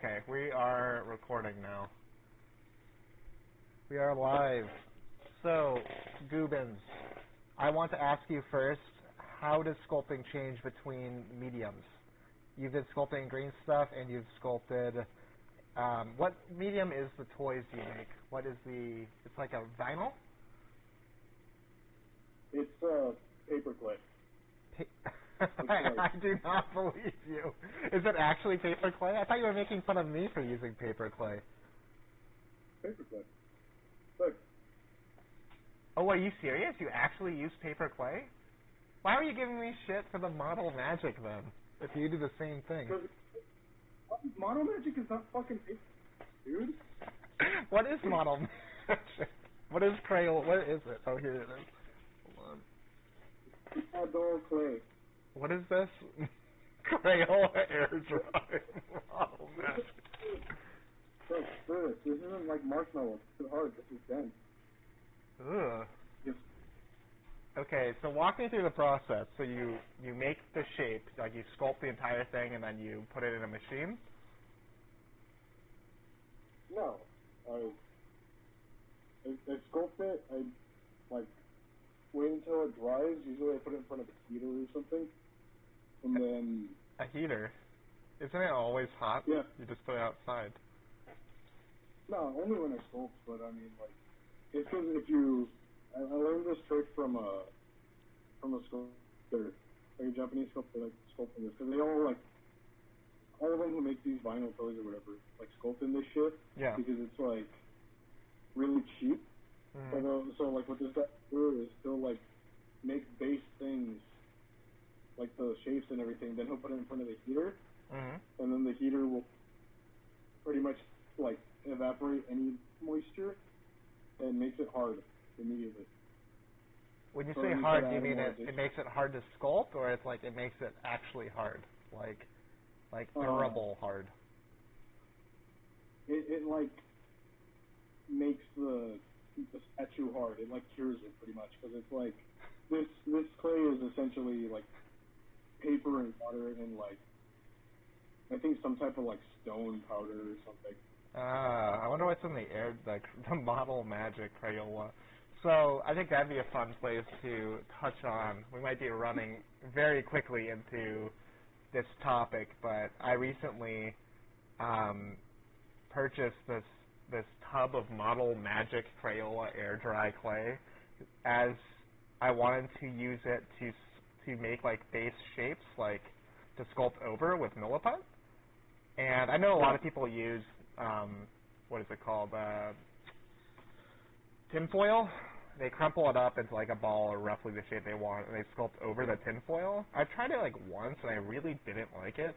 Okay, we are recording now. We are live. So, Goobins, I want to ask you first, how does sculpting change between mediums? You've been sculpting green stuff, and you've sculpted... what medium is the toys you make? What is the... It's like a vinyl? It's paperclip. I do not believe you. Is it actually paper clay? I thought you were making fun of me for using paper clay. Paperclip. Look. Oh, are you serious? You actually use paper clay? Why are you giving me shit for the model magic then? If you do the same thing. Model magic is not fucking paper, dude. What is model magic? What is Crayola? What is it? Oh, here it is. Hold on. Adore clay. What is this? Crayola air dry model magic. Look, this isn't like marshmallow. It's too hard. This is dense. Ugh. Yes. Okay, so walk me through the process. So you make the shape, like you sculpt the entire thing, and then you put it in a machine? No. I sculpt it. I wait until it dries. Usually I put it in front of a heater or something. And then... A heater? Isn't it always hot? Yeah. You just put it outside. No, only when I sculpt, but I mean, like, it's because if you... I learned this trick from a sculptor, like a Japanese sculptor, like, sculpting this, because they all of them who make these vinyl toys or whatever, like, sculpting this shit. Yeah. Because it's, like, really cheap. Mm-hmm. So, like, what this guy do is he'll, like, make base things, like the shapes and everything, then he'll put it in front of the heater, Mm-hmm. and then the heater will pretty much, like, evaporate any moisture and makes it hard immediately. When you say hard, do you mean it makes it hard to sculpt, or it's like it makes it actually hard? Like durable hard? It like, makes the statue hard. It, like, cures it pretty much, because it's like, this clay is essentially, like, paper and water and, like, I think some type of, like, stone powder or something. I wonder what's in the air, like the model magic Crayola. So I think that'd be a fun place to touch on. We might be running very quickly into this topic, but I recently purchased this tub of model magic Crayola air dry clay, as I wanted to use it to make like base shapes, like to sculpt over with Milliput. And I know a lot of people use, what is it called, tinfoil. They crumple it up into like a ball or roughly the shape they want, and they sculpt over the tinfoil. I tried it like once, and I really didn't like it.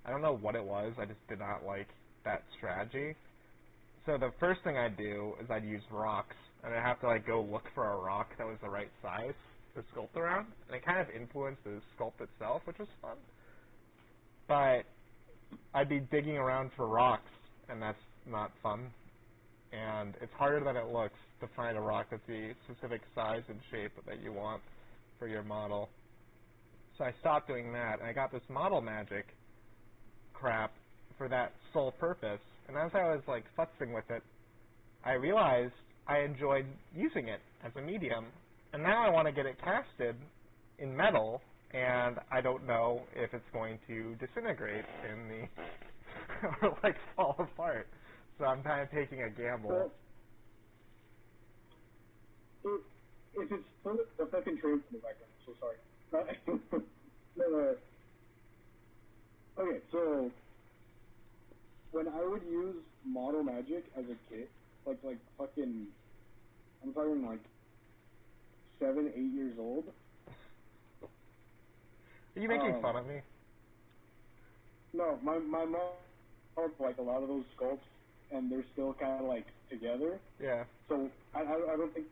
I don't know what it was. I just did not like that strategy. So the first thing I'd do is I'd use rocks, and I'd have to like go look for a rock that was the right size to sculpt around. And it kind of influenced the sculpt itself, which was fun. But I'd be digging around for rocks, and that's not fun. And it's harder than it looks to find a rock that's the specific size and shape that you want for your model. So I stopped doing that, and I got this model magic crap for that sole purpose. And as I was like futzing with it, I realized I enjoyed using it as a medium, and now I want to get it casted in metal, and I don't know if it's going to disintegrate in the or like fall apart. So I'm kind of taking a gamble. If it's the fucking train in the background, so sorry. No, okay, so when I would use model magic as a kid, like fucking, I'm talking like 7, 8 years old. Are you making fun of me? No, my mom had like a lot of those sculpts, and they're still kind of like together. Yeah. So I don't think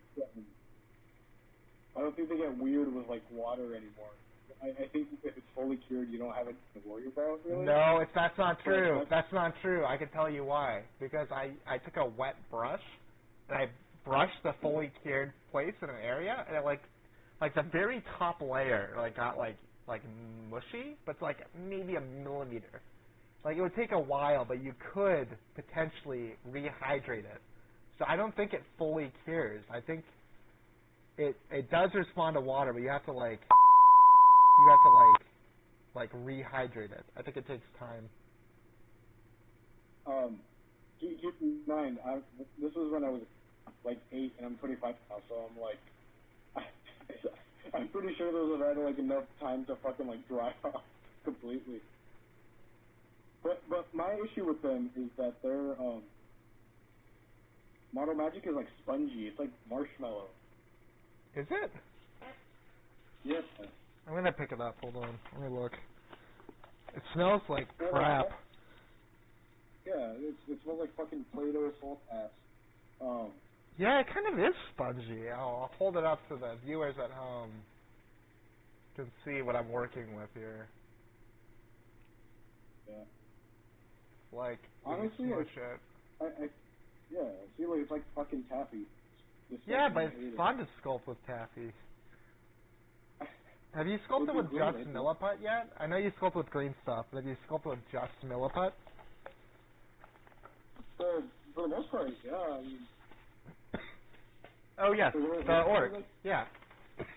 they get weird with like water anymore. I think if it's fully cured, you don't have anything to worry about, really. No, that's not true. That's not true. I can tell you why. Because I took a wet brush, and I brushed the fully cured place in an area, and it like the very top layer got like mushy, but it's like maybe a millimeter. Like, it would take a while, but you could potentially rehydrate it. So I don't think it fully cures. I think it does respond to water, but you have to rehydrate it. I think it takes time. Keep in mind, this was when I was like 8, and I'm 25 now, so I'm like, I'm pretty sure those have had like enough time to fucking like dry off completely. But my issue with them is that their Model Magic is like spongy. It's like marshmallow. Is it? Yes. I'm gonna pick it up. Hold on. Let me look. It smells like crap. Yeah, it smells like fucking Play-Doh salt ass. Yeah, it kind of is spongy. I'll hold it up so the viewers at home can see what I'm working with here. Yeah. Like, honestly, smush it. Yeah, see, like, it's like fucking taffy. Yeah, but it's fun to sculpt with taffy. Have you sculpted with green, just Milliput yet? I know you sculpt with green stuff, but have you sculpted with just Milliput? For the most part, yeah. I mean, oh, yes, the orc, yeah.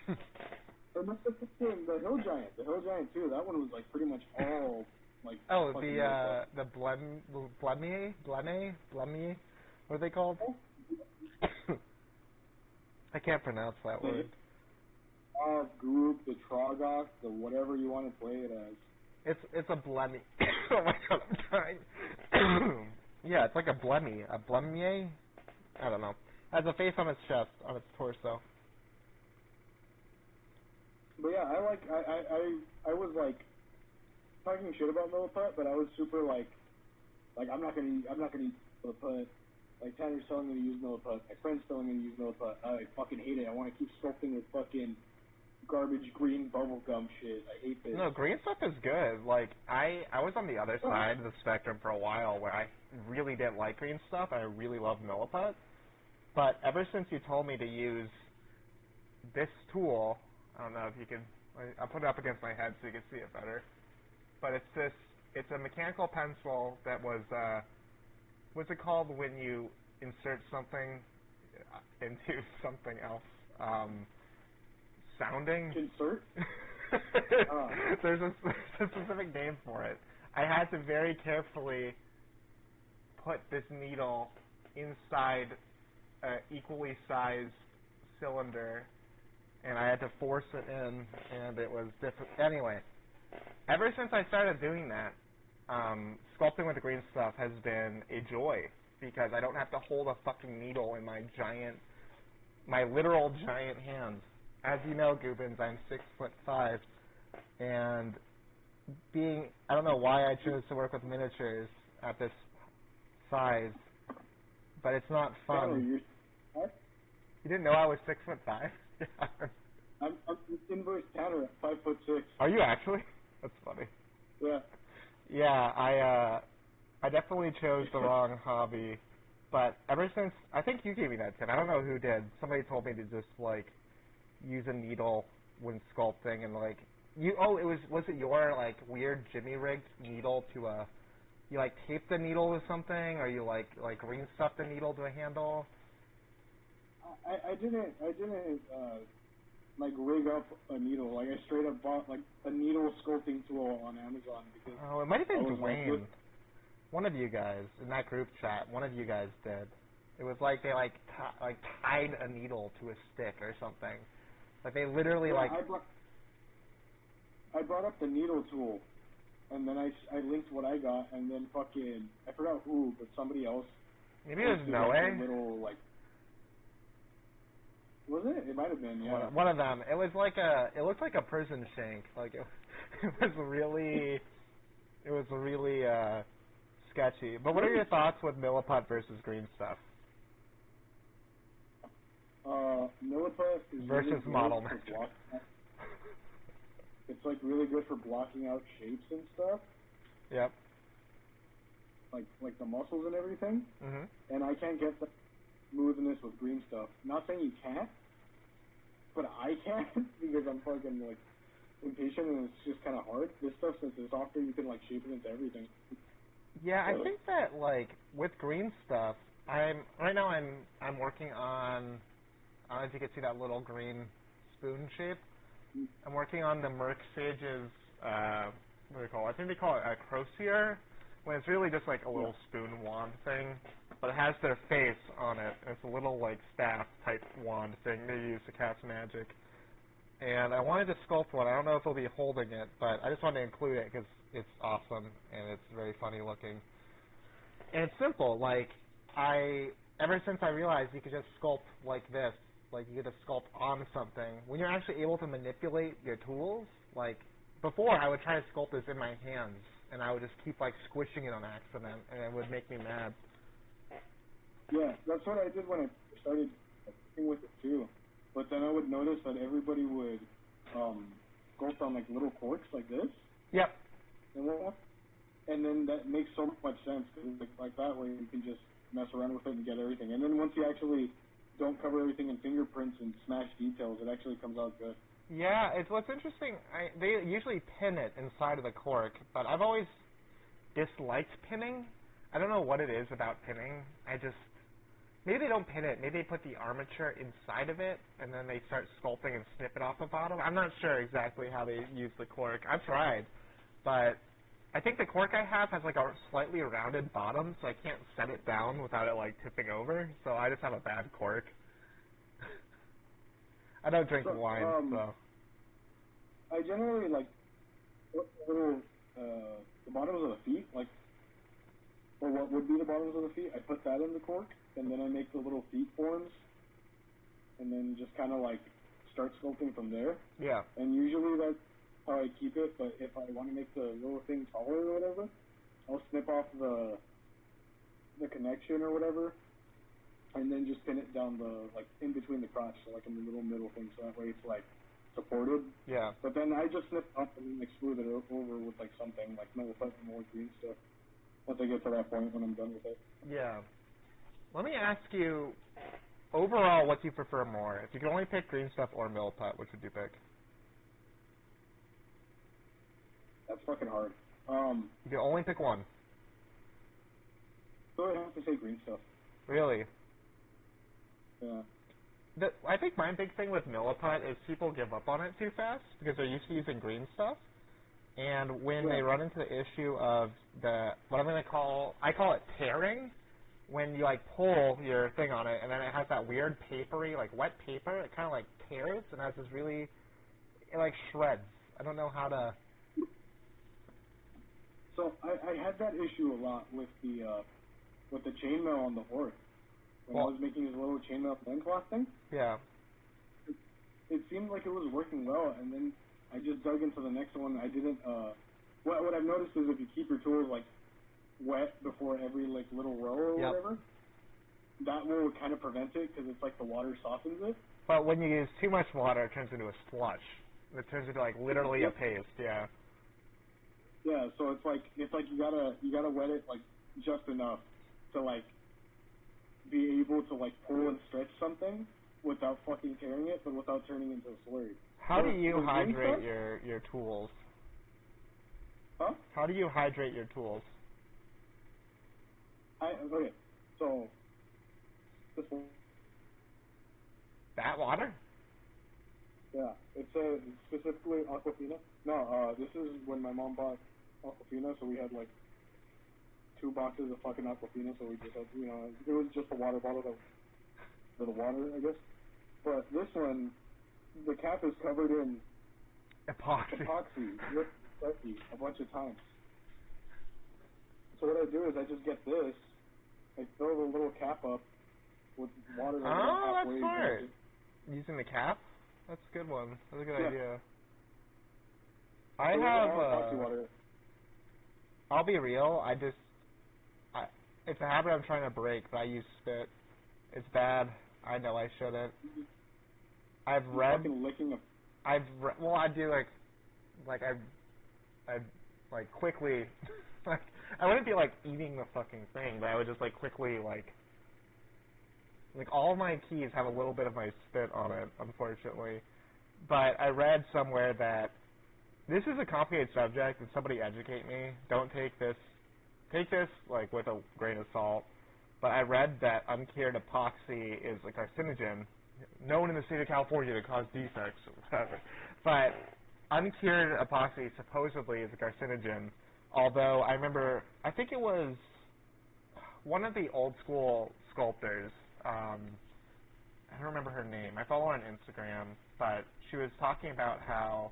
And that's the hill giant. The hill giant, too. That one was, like, pretty much all, like... Oh, the Blemmy? What are they called? I can't pronounce that word. Goob, the Troggoth, the whatever you want to play it as. It's a Blemmy. Oh my god, I'm trying. Yeah, it's like a Blemmy. A Blemmy? I don't know. It has a face on its chest, on its torso. But yeah, I was like talking shit about Milliput, but I was super like I'm not gonna use Milliput. Like Tanner's telling me to use Milliput, my friend's telling me to use Milliput. I fucking hate it. I want to keep sculpting with fucking garbage green bubblegum shit. I hate this. No, green stuff is good. Like I was on the other side of the spectrum for a while where I really didn't like green stuff and I really loved Milliput. But ever since you told me to use this tool, I don't know if you can, I'll put it up against my head so you can see it better. But it's a mechanical pencil that was, what's it called when you insert something into something else? Sounding? Insert? There's a specific name for it. I had to very carefully put this needle inside an equally sized cylinder, and I had to force it in, and it was different. Anyway, ever since I started doing that, sculpting with the green stuff has been a joy, because I don't have to hold a fucking needle in my literal giant hands. As you know, Goobins, I'm 6'5", and I don't know why I chose to work with miniatures at this size, but it's not fun. You didn't know I was 6'5"? I'm inverse Tanner at 5'6". Are you actually? That's funny. Yeah. Yeah, I definitely chose the wrong hobby, but ever since, I think you gave me that tip. I don't know who did. Somebody told me to just, like, use a needle when sculpting, and, like, was it your, like, weird Jimmy rigged needle to you, like, taped the needle with something, or you, like green stuffed the needle to a handle? I didn't like rig up a needle. Like I straight up bought like a needle sculpting tool on Amazon because it might have been Dwayne. Like, one of you guys in that group chat. One of you guys did. It was like they tied a needle to a stick or something. Like they literally I brought up the needle tool, and then I linked what I got, and then fucking I forgot who, but somebody else. Maybe it was Noe. Little like. Was it? It might have been, yeah. One of them. It was like it looked like a prison shank. Like it was really sketchy. But what are your thoughts with Milliput versus green stuff? Milliput is versus really model good magic. for it's like really good for blocking out shapes and stuff. Yep. Like the muscles and everything. Mhm. And I can't get the smoothness with green stuff. Not saying you can't, but I can't because I'm fucking like impatient and it's just kind of hard. This stuff, since it's softer, you can like shape it into everything. Yeah, I think that like with green stuff, I'm working on. I don't know if you can see that little green spoon shape. I'm working on the Merc Sage's. What do they call it? I think they call it a crosier, when it's really just like a little spoon wand thing, but it has their face on it. And it's a little like staff type wand thing they use to cast magic. And I wanted to sculpt one. I don't know if I'll be holding it, but I just wanted to include it because it's awesome and it's very funny looking. And it's simple. Like, ever since I realized you could just sculpt like this, like you could just sculpt on something, when you're actually able to manipulate your tools, like, before I would try to sculpt this in my hands, and I would just keep, like, squishing it on accident, and it would make me mad. Yeah, that's what I did when I started working with it, too. But then I would notice that everybody would sculpt on, like, little corks like this. Yep. And then that makes so much sense, because like that way you can just mess around with it and get everything. And then once you actually don't cover everything in fingerprints and smash details, it actually comes out good. Yeah, it's what's interesting. They usually pin it inside of the cork, but I've always disliked pinning. I don't know what it is about pinning. Maybe they don't pin it. Maybe they put the armature inside of it, and then they start sculpting and snip it off the bottom. I'm not sure exactly how they use the cork. I've tried, but I think the cork I have has like a slightly rounded bottom, so I can't set it down without it like tipping over. So I just have a bad cork. I don't drink wine, so. I generally like put the bottoms of the feet, like, or what would be the bottoms of the feet. I put that in the cork, and then I make the little feet forms, and then just kind of like start sculpting from there. Yeah. And usually that's how I keep it. But if I want to make the little thing taller or whatever, I'll snip off the connection or whatever, and then just pin it down like in between the crotch, so like in the little middle thing, so that way it's like supported. Yeah. But then I just snip up and then like smooth it over with like something like metal put more green stuff once I get to that point when I'm done with it. Yeah. Let me ask you, overall, what do you prefer more? If you could only pick green stuff or milliput, which would you pick? That's fucking hard. You can only pick one. So I have to say green stuff. Really? Yeah. I think my big thing with milliput is people give up on it too fast because they're used to using green stuff. And when they run into the issue of what I'm going to call it tearing, when you like pull your thing on it and then it has that weird papery, like wet paper, it kind of like tears and has this really, it like shreds. I don't know how to. So I had that issue a lot with the chainmail on the horse. When I was making his little chainmail loincloth thing. Yeah. It seemed like it was working well, and then I just dug into the next one. I didn't. What I've noticed is if you keep your tools like wet before every like little row or whatever, that will kind of prevent it because it's like the water softens it. But when you use too much water, it turns into a slush. It turns into like literally a paste. Yeah. Yeah. So it's like you gotta wet it like just enough to like be able to like pull and stretch something without fucking tearing it, but without turning into a slurry. How do you hydrate your tools? Huh? How do you hydrate your tools? Okay, so this one. That water? Yeah, it's specifically Aquafina. No, this is when my mom bought Aquafina, so we had like 2 boxes of fucking Aquafina, so we just had, it was just a water bottle for the water, I guess. But this one, the cap is covered in epoxy a bunch of times. So what I do is I just get this, I fill the little cap up with water about halfway. That's smart. Using the cap? That's a good one. That's a good idea. I have, I'll be real, it's a habit I'm trying to break, but I use spit. It's bad. I know I shouldn't. I do I quickly, like, I wouldn't be like eating the fucking thing, but I would just like quickly like all my keys have a little bit of my spit on it, unfortunately. But I read somewhere that this is a complicated subject, and somebody educate me. Don't take this take this like with a grain of salt, but I read that uncured epoxy is a carcinogen, known in the state of California to cause defects or whatever. But uncured epoxy supposedly is a carcinogen, although I remember, I think it was one of the old school sculptors, I don't remember her name, I follow her on Instagram, but she was talking about how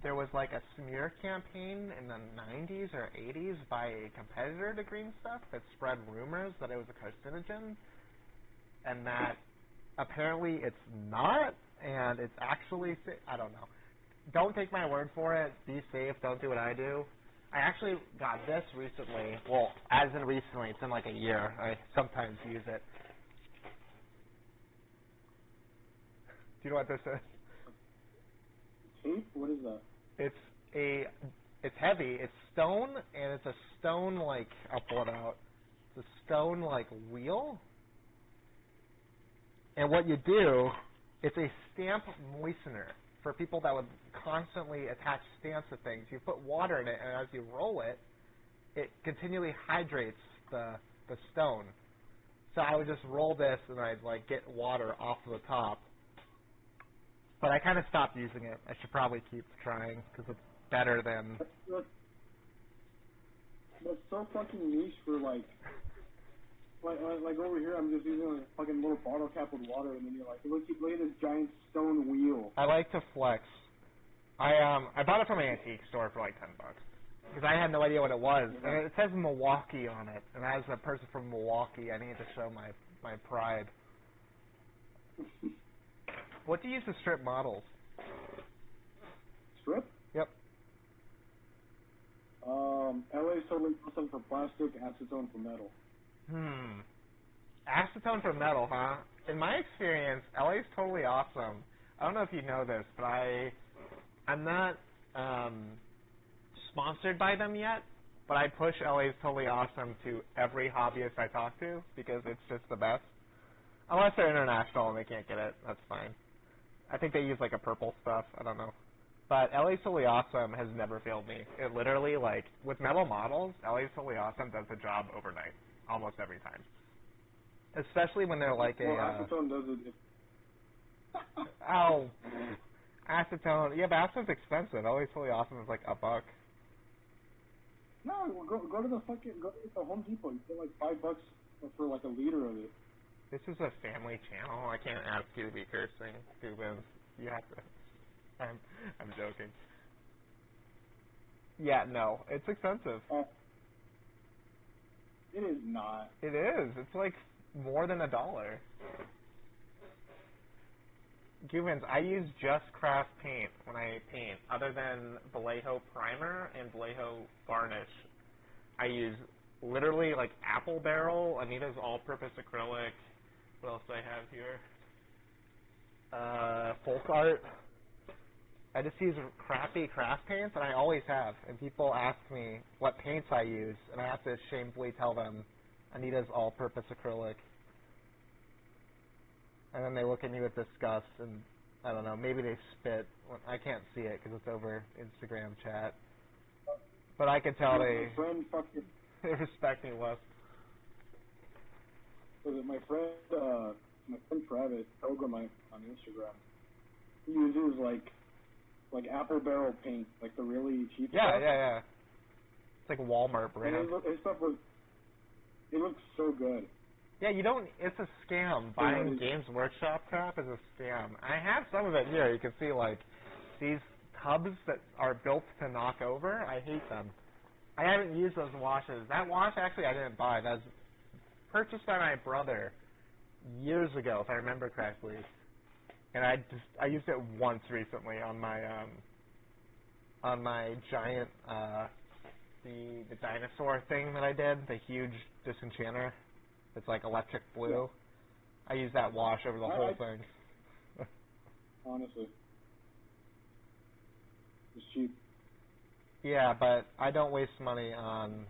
there was like a smear campaign in the 90s or 80s by a competitor to Green Stuff that spread rumors that it was a carcinogen, and that apparently it's not, and it's actually, I don't know. Don't take my word for it. Be safe. Don't do what I do. I actually got this recently. Well, as in recently, it's in like a year. I sometimes use it. Do you know what this is? Tape? What is that? It's heavy. It's stone, and it's a stone like, I'll pull it out. It's a stone like wheel. And what you do, it's a stamp moistener for people that would constantly attach stamps to things. You put water in it, and as you roll it, it continually hydrates the stone. So I would just roll this, and I'd like get water off of the top. But I kind of stopped using it. I should probably keep trying because it's better than. That's so fucking niche for like over here. I'm just using a fucking little bottle cap with water, and then you're like, look at this giant stone wheel. I like to flex. I bought it from an antique store for like $10 because I had no idea what it was, and it says Milwaukee on it. And as a person from Milwaukee, I need to show my pride. What do you use to strip models? Strip? Yep. LA totally awesome for plastic, acetone for metal. Acetone for metal, huh? In my experience, LA's totally awesome. I don't know if you know this, but I'm not sponsored by them yet, but I push LA's totally awesome to every hobbyist I talk to because it's just the best. Unless they're international and they can't get it, that's fine. I think they use like a purple stuff. I don't know. But LA's Totally Awesome has never failed me. It literally, like, with metal models, LA's Totally Awesome does the job overnight, almost every time. Especially when they're like acetone does it. Oh, acetone. Yeah, but acetone's expensive. LA's Totally Awesome is like $1. No, go to the Home Depot. You pay like $5 for like a liter of it. This is a family channel. I can't ask you to be cursing, Goobins. You have to. I'm joking. Yeah, no, it's expensive. It is not. It is. It's like more than $1. Goobins, I use just craft paint when I paint. Other than Vallejo primer and Vallejo varnish, I use literally like Apple Barrel, Anita's all-purpose acrylic. What else do I have here? Folk Art. I just use crappy craft paints, and I always have. And people ask me what paints I use, and I have to shamefully tell them Anita's all-purpose acrylic. And then they look at me with disgust, and I don't know, maybe they spit. I can't see it because it's over Instagram chat. But I can tell they respect me less. My friend Travis Pilgrim on Instagram, he uses like Apple Barrel paint, like the really cheap stuff. Yeah. It's like a Walmart brand. And his stuff it looks so good. Yeah, it's a scam. Buying Games Workshop crap is a scam. I have some of it here. You can see like these tubs that are built to knock over. I hate them. I haven't used those washes. That wash actually I didn't buy. That was purchased by my brother years ago, if I remember correctly. And I used it once recently on my giant the dinosaur thing that I did, the huge disenchanter. It's like electric blue. Yeah. I used that wash over the whole thing. Honestly, it's cheap. Yeah, but I don't waste money on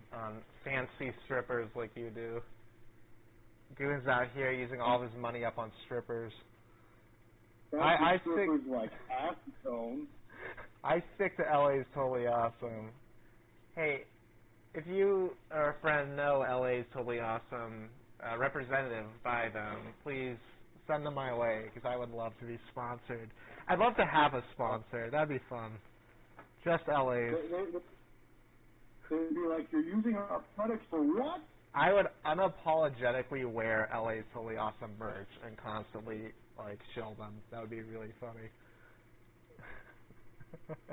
fancy strippers like you do. Goobins out here using all of his money up on strippers. I stick like acetone. I stick to LA's Totally Awesome. Hey, if you or a friend know LA's Totally Awesome representative by them, please send them my way because I would love to be sponsored. I'd love to have a sponsor. That'd be fun. Just LA's. They'd be like, you're using our products for what? I would unapologetically wear LA's Totally Awesome merch and constantly like shill them. That would be really funny.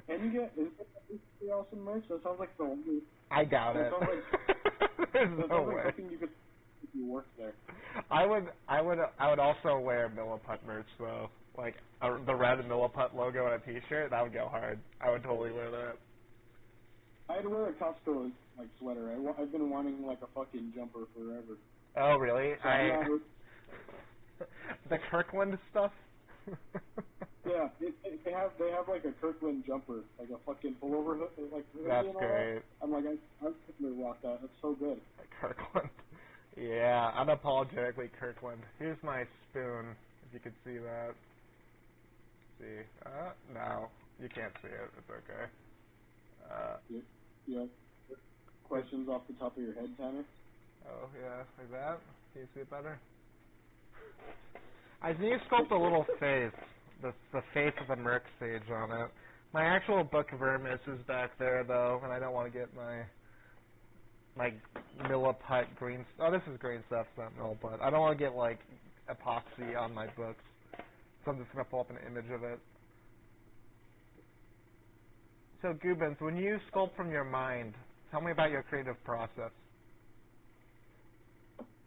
Can you get Totally Awesome merch? That sounds like the only. I doubt it. There's no way. Something you could if you work there. I would also wear Milliput merch though, like the red Milliput logo on a T-shirt. That would go hard. I would totally wear that. I'd wear a Costco like sweater. I've been wanting like a fucking jumper forever. Oh really? So the Kirkland stuff. Yeah, they have like a Kirkland jumper, like a fucking pullover hood, like. That's great. That. I'm like, I'm gonna rock that. That's so good. Kirkland. Yeah, unapologetically Kirkland. Here's my spoon, if you could see that. See? No, you can't see it. It's okay. Yeah. Questions off the top of your head, Tanner? Oh, yeah, like that? Can you see it better? I need to sculpt a little face. The face of the Merc stage on it. My actual book Vermis is back there, though, and I don't want to get my Milliput green... Oh, this is green stuff, it's not Milliput. I don't want to get, like, epoxy on my books. So I'm just going to pull up an image of it. So, Goobins, when you sculpt from your mind, tell me about your creative process.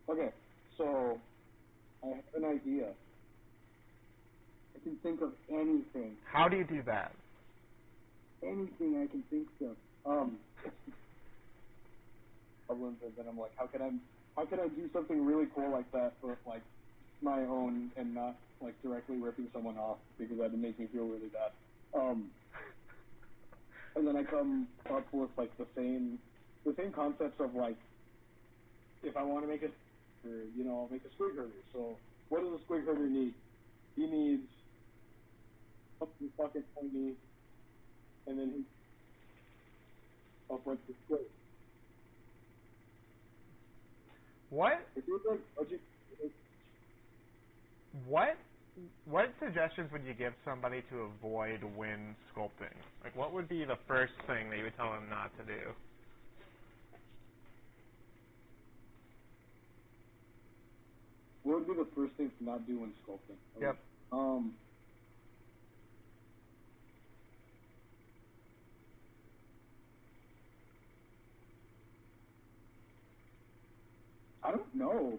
Okay, so I have an idea. I can think of anything. How do you do that? Anything I can think of. Then I'm like, how can I do something really cool like that for like my own and not like directly ripping someone off because that'd make me feel really bad. And then I come up with like the same concepts of like if I want to make I'll make a squig herder. So what does a squig herder need? He needs something fucking tiny, and then he up like the squig. What? If you're like budget. What suggestions would you give somebody to avoid when sculpting? Like, what would be the first thing that you would tell them not to do? What would be the first thing to not do when sculpting? Yep. I don't know.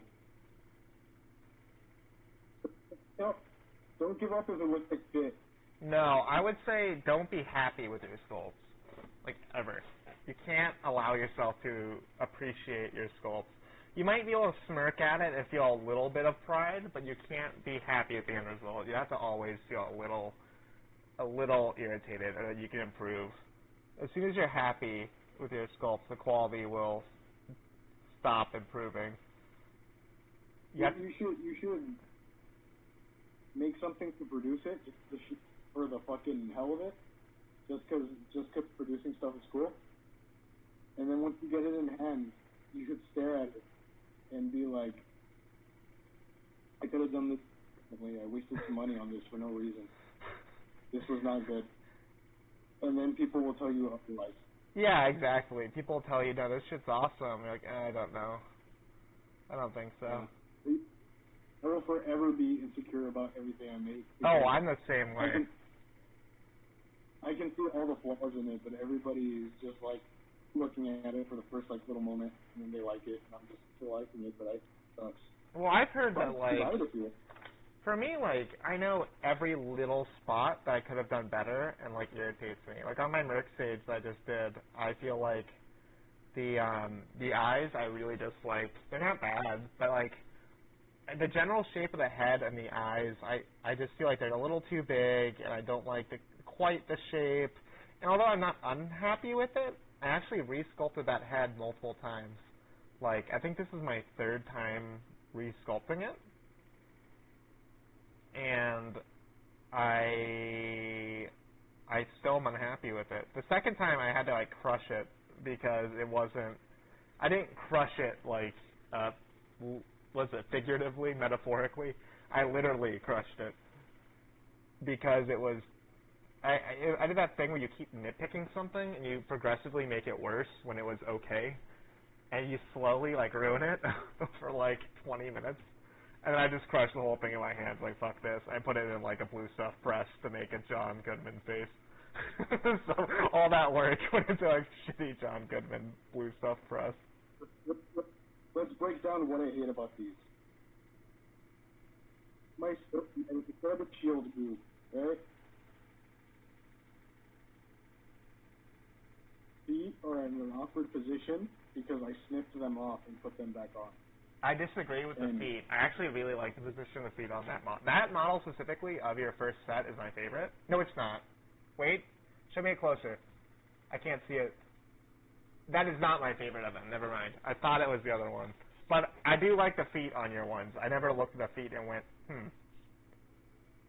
Don't give up if it looks like shit. No, I would say don't be happy with your sculpts. Like, ever. You can't allow yourself to appreciate your sculpts. You might be able to smirk at it and feel a little bit of pride, but you can't be happy at the end result. You have to always feel a little irritated, and then you can improve. As soon as you're happy with your sculpts, the quality will stop improving. You should make something to produce it, just for the fucking hell of it, just cause producing stuff is cool. And then once you get it in hand, you should stare at it and be like, I could have done this differently. I wasted some money on this for no reason. This was not good. And then people will tell you otherwise. Yeah, exactly. People will tell you, no, this shit's awesome. You're like, I don't know. I don't think so. Yeah. I will forever be insecure about everything I make. Oh, I'm the same way. I can see all the flaws in it, but everybody is just like looking at it for the first like little moment, and then they like it, and I'm just still liking it, but it sucks. Well, I've heard that like, for me, like, I know every little spot that I could have done better and like irritates me. Like on my Merc stage that I just did, I feel like the eyes I really just like. They're not bad, but like the general shape of the head and the eyes, I just feel like they're a little too big, and I don't like quite the shape. And although I'm not unhappy with it, I actually re-sculpted that head multiple times. Like, I think this is my third time re-sculpting it. And I still am unhappy with it. The second time I had to, like, crush it because it wasn't I didn't crush it like, was it figuratively, metaphorically? I literally crushed it because it was. I did that thing where you keep nitpicking something and you progressively make it worse when it was okay, and you slowly like ruin it for like 20 minutes. And then I just crushed the whole thing in my hands, like, fuck this. I put it in, like, a blue stuff press to make a John Goodman face. So all that work went into, like, shitty John Goodman blue stuff press. Let's break down what I hate about these. My instead of shield group, right? Feet are in an awkward position because I snipped them off and put them back on. I disagree with the feet. I actually really like the position of the feet on that model. That model specifically of your first set is my favorite. No, it's not. Wait. Show me it closer. I can't see it. That is not my favorite of them. Never mind. I thought it was the other one. But I do like the feet on your ones. I never looked at the feet and went,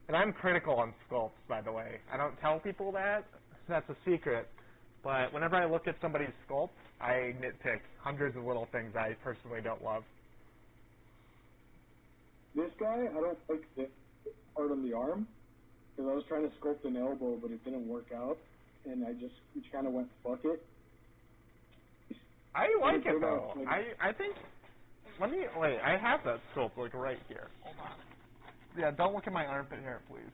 And I'm critical on sculpts, by the way. I don't tell people that. That's a secret. But whenever I look at somebody's sculpt, I nitpick hundreds of little things I personally don't love. This guy, I don't like this part on the arm, because I was trying to sculpt an elbow, but it didn't work out, and I just kind of went, fuck it. I like it, though. I think, wait, I have that sculpt, like, right here. Hold on. Yeah, don't look at my armpit hair, please.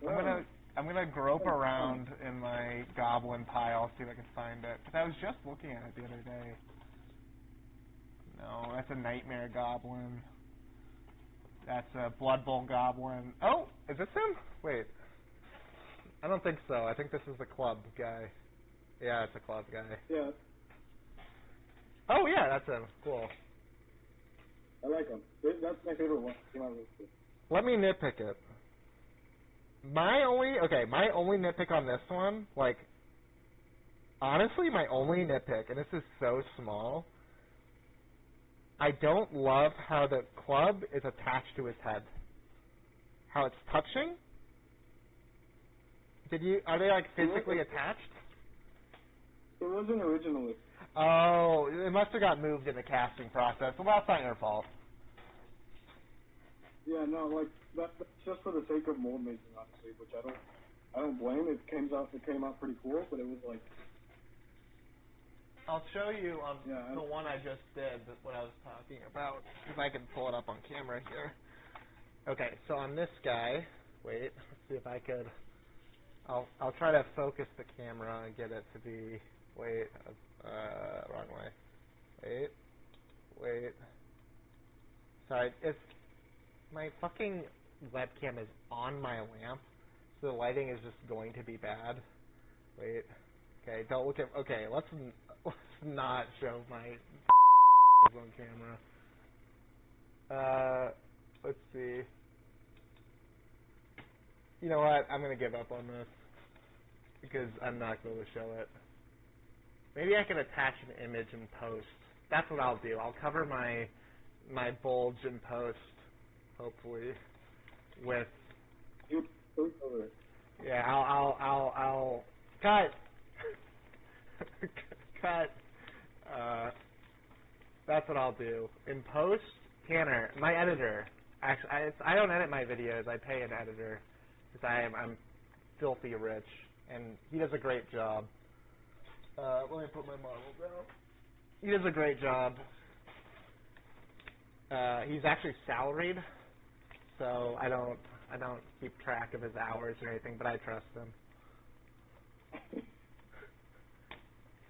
Yeah. I'm gonna grope around in my goblin pile, see if I can find it. Because I was just looking at it the other day. No, that's a nightmare goblin. That's a Blood Bowl goblin. Oh, is this him? Wait. I don't think so. I think this is the club guy. Yeah, it's a club guy. Yeah. Oh, yeah, that's him. Cool. I like him. That's my favorite one. Let me nitpick it. My only nitpick on this one, like, honestly, my only nitpick, and this is so small, I don't love how the club is attached to his head. How it's touching. Are they, like, physically attached? It wasn't originally. Oh, it must have got moved in the casting process. Well, that's not your fault. Yeah, no, like, that's just for the sake of mold making, honestly, which I don't blame. It came out pretty cool, but it was like... I'll show you the one I just did, what I was talking about, if I can pull it up on camera here. Okay, so on this guy, wait, let's see if I could, I'll try to focus the camera and get it to be, wrong way. Wait. Sorry, it's, my fucking webcam is on my lamp, so the lighting is just going to be bad. Wait. Okay, don't look at, okay, let's not show my on camera. Let's see. You know what? I'm going to give up on this because I'm not going to show it. Maybe I can attach an image in post. That's what I'll do. I'll cover my bulge in post, hopefully, with... Yeah, I'll cut. Cut. That's what I'll do. In post, Tanner, my editor. Actually, I don't edit my videos. I pay an editor because I'm filthy rich, and he does a great job. Let me put my model down. He does a great job. He's actually salaried, so I don't keep track of his hours or anything, but I trust him.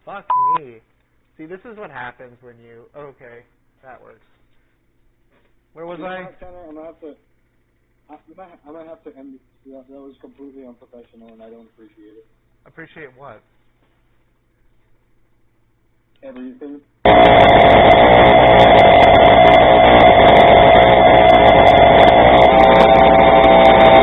Fuck me. See, this is what happens when you... Okay, that works. Where was I? I'm gonna have to end it. That was completely unprofessional, and I don't appreciate it. Appreciate what? Everything.